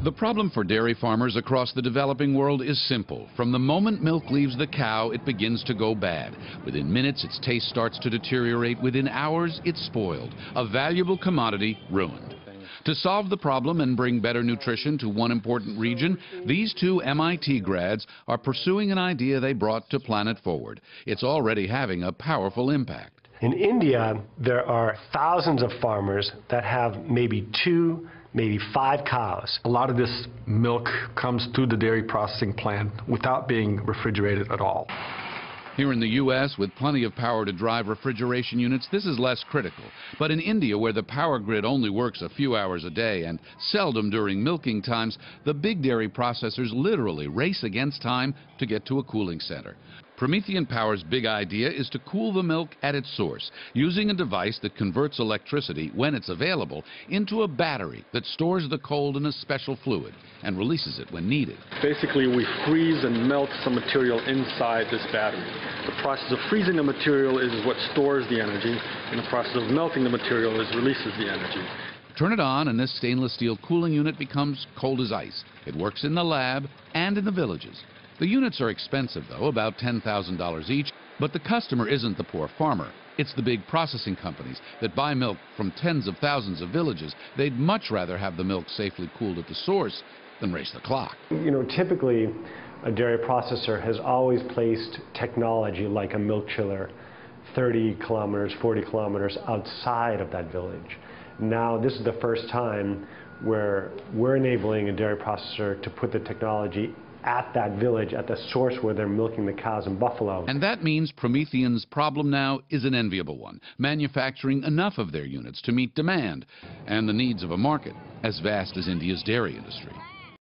The problem for dairy farmers across the developing world is simple. From the moment milk leaves the cow, it begins to go bad. Within minutes, its taste starts to deteriorate. Within hours, it's spoiled. A valuable commodity ruined. To solve the problem and bring better nutrition to one important region, these two MIT grads are pursuing an idea they brought to Planet Forward. It's already having a powerful impact. In India, there are thousands of farmers that have maybe 2, maybe 5 cows. A lot of this milk comes through the dairy processing plant without being refrigerated at all. Here in the U.S., with plenty of power to drive refrigeration units, this is less critical. But in India, where the power grid only works a few hours a day and seldom during milking times, the big dairy processors literally race against time to get to a cooling center. Promethean Power's big idea is to cool the milk at its source, using a device that converts electricity, when it's available, into a battery that stores the cold in a special fluid and releases it when needed. Basically, we freeze and melt some material inside this battery. The process of freezing the material is what stores the energy, and the process of melting the material is releases the energy. Turn it on, and this stainless steel cooling unit becomes cold as ice. It works in the lab and in the villages. The units are expensive, though, about $10,000 each, but the customer isn't the poor farmer. It's the big processing companies that buy milk from tens of thousands of villages. They'd much rather have the milk safely cooled at the source than race the clock. You know, typically, a dairy processor has always placed technology like a milk chiller 30 kilometers, 40 kilometers outside of that village. Now, this is the first time where we're enabling a dairy processor to put the technology at that village, at the source where they're milking the cows and buffalo. And that means Promethean's problem now is an enviable one, manufacturing enough of their units to meet demand and the needs of a market as vast as India's dairy industry.